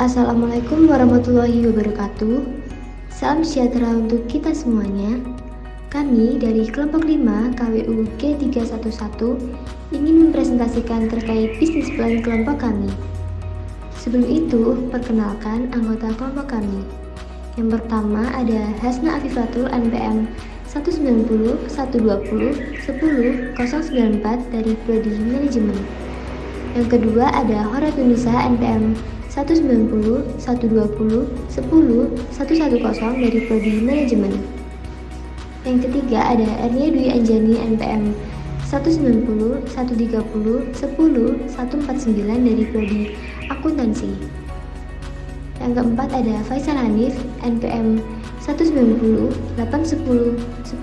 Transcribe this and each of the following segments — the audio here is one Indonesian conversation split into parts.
Assalamualaikum warahmatullahi wabarakatuh. Salam sejahtera untuk kita semuanya. Kami dari kelompok 5 KWU G311 ingin mempresentasikan terkait bisnis plan kelompok kami. Sebelum itu, perkenalkan anggota kelompok kami. Yang pertama ada Hasna Afifatul NPM 190 120 10 094 dari Prodi Manajemen. Yang kedua ada Horatunisa NPM 190 120 10 110 dari Prodi Manajemen. Yang ketiga ada Ernia Dwi Anjani NPM 190 130 10 149 dari Prodi Akuntansi. Yang keempat ada Faisal Hanif NPM 190 810 10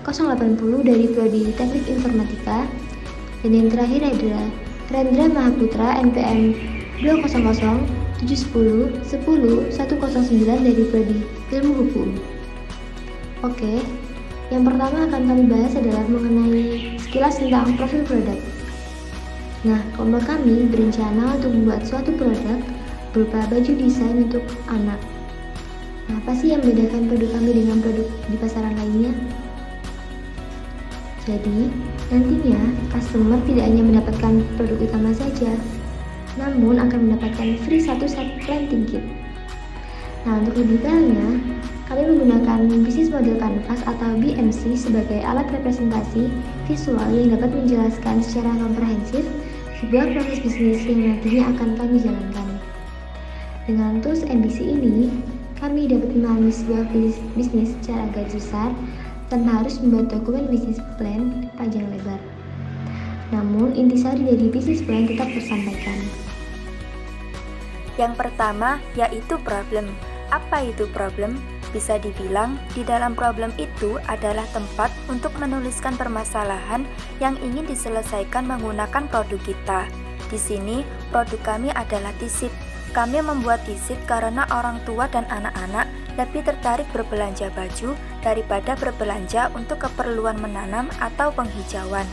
080 dari Prodi Teknik Informatika. Dan yang terakhir adalah Rendra Mahaputra NPM 200 710 10 109 dari Prodi Ilmu Hukum. Oke, yang pertama akan kami bahas adalah mengenai sekilas tentang profil produk. Nah, kelompok kami berencana untuk membuat suatu produk berupa baju desain untuk anak. Nah, apa sih yang membedakan produk kami dengan produk di pasaran lainnya? Jadi, nantinya customer tidak hanya mendapatkan produk utama saja, namun akan mendapatkan free satu set planting kit. Nah, untuk lebih detailnya, kami menggunakan bisnis model canvas atau BMC sebagai alat representasi visual yang dapat menjelaskan secara komprehensif sebuah proses bisnis yang nantinya akan kami jalankan. Dengan tools MBC ini, kami dapat memahami sebuah bisnis secara garis besar tanpa harus membuat dokumen bisnis plan panjang lebar. Namun, intisari dari bisnis plan tetap tersampaikan. Yang pertama yaitu problem. Apa itu problem? Bisa dibilang di dalam problem itu adalah tempat untuk menuliskan permasalahan yang ingin diselesaikan menggunakan produk kita. Di sini produk kami adalah T-sheet. Kami membuat T-sheet karena orang tua dan anak-anak lebih tertarik berbelanja baju daripada berbelanja untuk keperluan menanam atau penghijauan.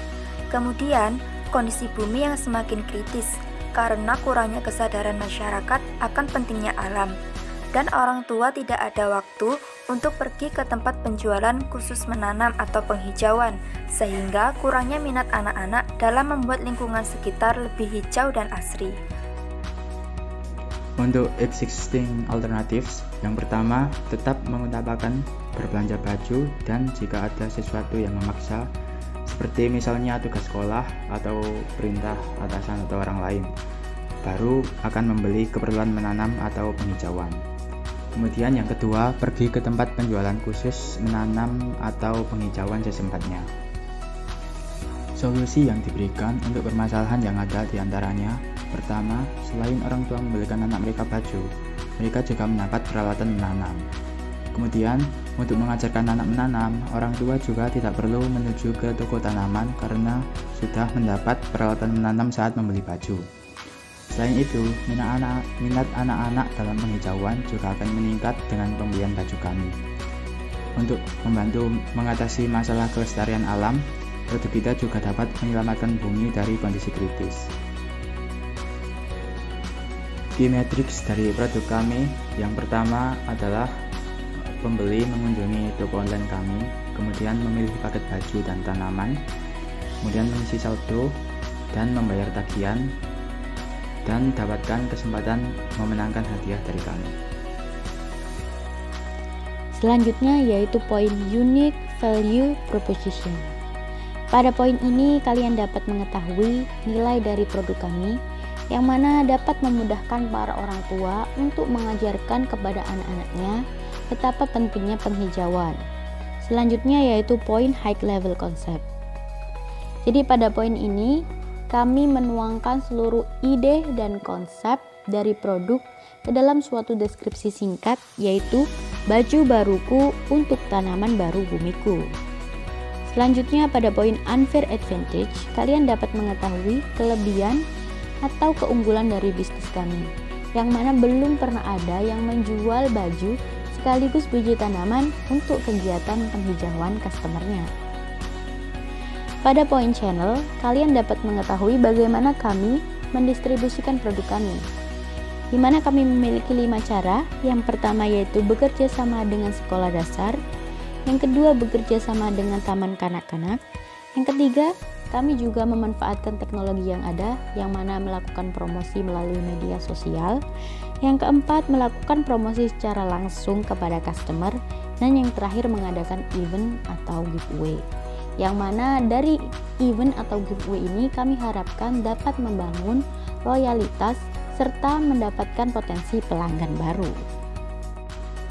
Kemudian, kondisi bumi yang semakin kritis karena kurangnya kesadaran masyarakat akan pentingnya alam. Dan orang tua tidak ada waktu untuk pergi ke tempat penjualan khusus menanam atau penghijauan, sehingga kurangnya minat anak-anak dalam membuat lingkungan sekitar lebih hijau dan asri. Untuk existing alternatives, yang pertama tetap mengutamakan berbelanja baju, dan jika ada sesuatu yang memaksa seperti misalnya tugas sekolah atau perintah atasan atau orang lain, baru akan membeli keperluan menanam atau penghijauan. Kemudian yang kedua, pergi ke tempat penjualan khusus menanam atau penghijauan sesempatnya. Solusi yang diberikan untuk permasalahan yang ada diantaranya: pertama, selain orang tua membelikan anak mereka baju, mereka juga mendapat peralatan menanam. Kemudian, untuk mengajarkan anak menanam, orang tua juga tidak perlu menuju ke toko tanaman karena sudah mendapat peralatan menanam saat membeli baju. Selain itu, minat anak-anak dalam penghijauan juga akan meningkat dengan pembelian baju kami. Untuk membantu mengatasi masalah kelestarian alam, produk kita juga dapat menyelamatkan bumi dari kondisi kritis. Key metrics dari produk kami, yang pertama adalah pembeli mengunjungi toko online kami, kemudian memilih paket baju dan tanaman, kemudian mengisi saldo dan membayar tagihan, dan dapatkan kesempatan memenangkan hadiah dari kami. Selanjutnya yaitu poin unique value proposition. Pada poin ini kalian dapat mengetahui nilai dari produk kami yang mana dapat memudahkan para orang tua untuk mengajarkan kepada anak-anaknya betapa pentingnya penghijauan. Selanjutnya yaitu poin high level concept. Jadi pada poin ini kami menuangkan seluruh ide dan konsep dari produk ke dalam suatu deskripsi singkat, yaitu baju baruku untuk tanaman baru bumiku. Selanjutnya pada poin unfair advantage, kalian dapat mengetahui kelebihan atau keunggulan dari bisnis kami, yang mana belum pernah ada yang menjual baju sekaligus biji tanaman untuk kegiatan penghijauan customernya. Pada poin channel, kalian dapat mengetahui bagaimana kami mendistribusikan produk kami. di mana kami memiliki 5 cara. Yang pertama yaitu bekerja sama dengan sekolah dasar, yang kedua bekerja sama dengan taman kanak-kanak, yang ketiga kami juga memanfaatkan teknologi yang ada, yang mana melakukan promosi melalui media sosial, yang keempat melakukan promosi secara langsung kepada customer, dan yang terakhir mengadakan event atau giveaway, yang mana dari event atau giveaway ini kami harapkan dapat membangun loyalitas serta mendapatkan potensi pelanggan baru.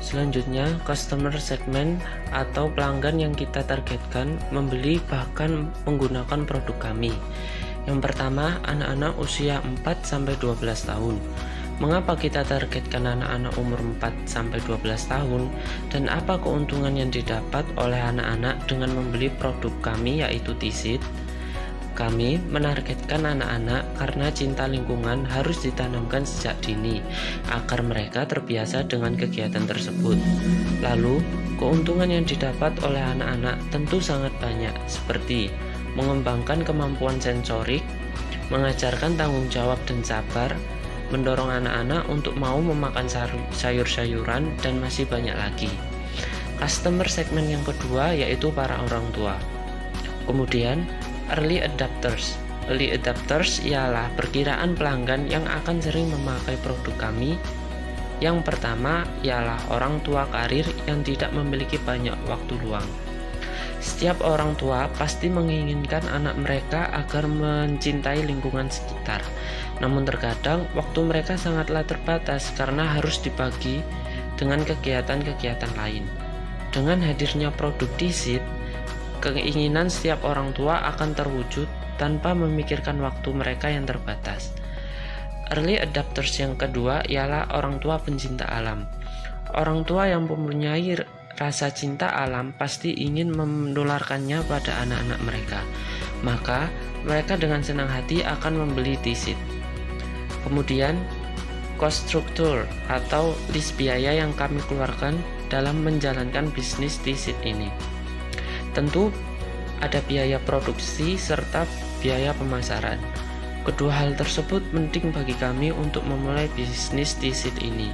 Selanjutnya, customer segment atau pelanggan yang kita targetkan membeli bahkan menggunakan produk kami. Yang pertama, anak-anak usia 4-12 tahun. Mengapa kita targetkan anak-anak umur 4-12 tahun dan apa keuntungan yang didapat oleh anak-anak dengan membeli produk kami yaitu T-Seed? Kami menargetkan anak-anak karena cinta lingkungan harus ditanamkan sejak dini agar mereka terbiasa dengan kegiatan tersebut. Lalu, keuntungan yang didapat oleh anak-anak tentu sangat banyak, seperti mengembangkan kemampuan sensorik, mengajarkan tanggung jawab dan sabar, mendorong anak-anak untuk mau memakan sayur-sayuran, dan masih banyak lagi. Customer segment yang kedua yaitu para orang tua. Kemudian, early adopters. Early adopters ialah perkiraan pelanggan yang akan sering memakai produk kami. Yang pertama ialah orang tua karir yang tidak memiliki banyak waktu luang. Setiap orang tua pasti menginginkan anak mereka agar mencintai lingkungan sekitar. Namun terkadang waktu mereka sangatlah terbatas karena harus dibagi dengan kegiatan-kegiatan lain. Dengan hadirnya produk T-Seed, keinginan setiap orang tua akan terwujud tanpa memikirkan waktu mereka yang terbatas. Early adopters yang kedua ialah orang tua pencinta alam. Orang tua yang mempunyai rasa cinta alam pasti ingin menularkannya pada anak-anak mereka. Maka, mereka dengan senang hati akan membeli T-Seed. Kemudian, cost structure atau list biaya yang kami keluarkan dalam menjalankan bisnis T-Seed ini. Tentu ada biaya produksi serta biaya pemasaran. Kedua hal tersebut penting bagi kami untuk memulai bisnis T-Seed ini.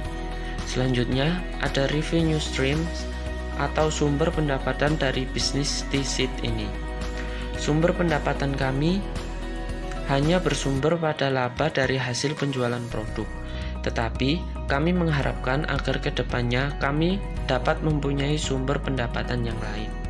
Selanjutnya ada revenue streams atau sumber pendapatan dari bisnis T-Seed ini. Sumber pendapatan kami hanya bersumber pada laba dari hasil penjualan produk. Tetapi kami mengharapkan agar kedepannya kami dapat mempunyai sumber pendapatan yang lain.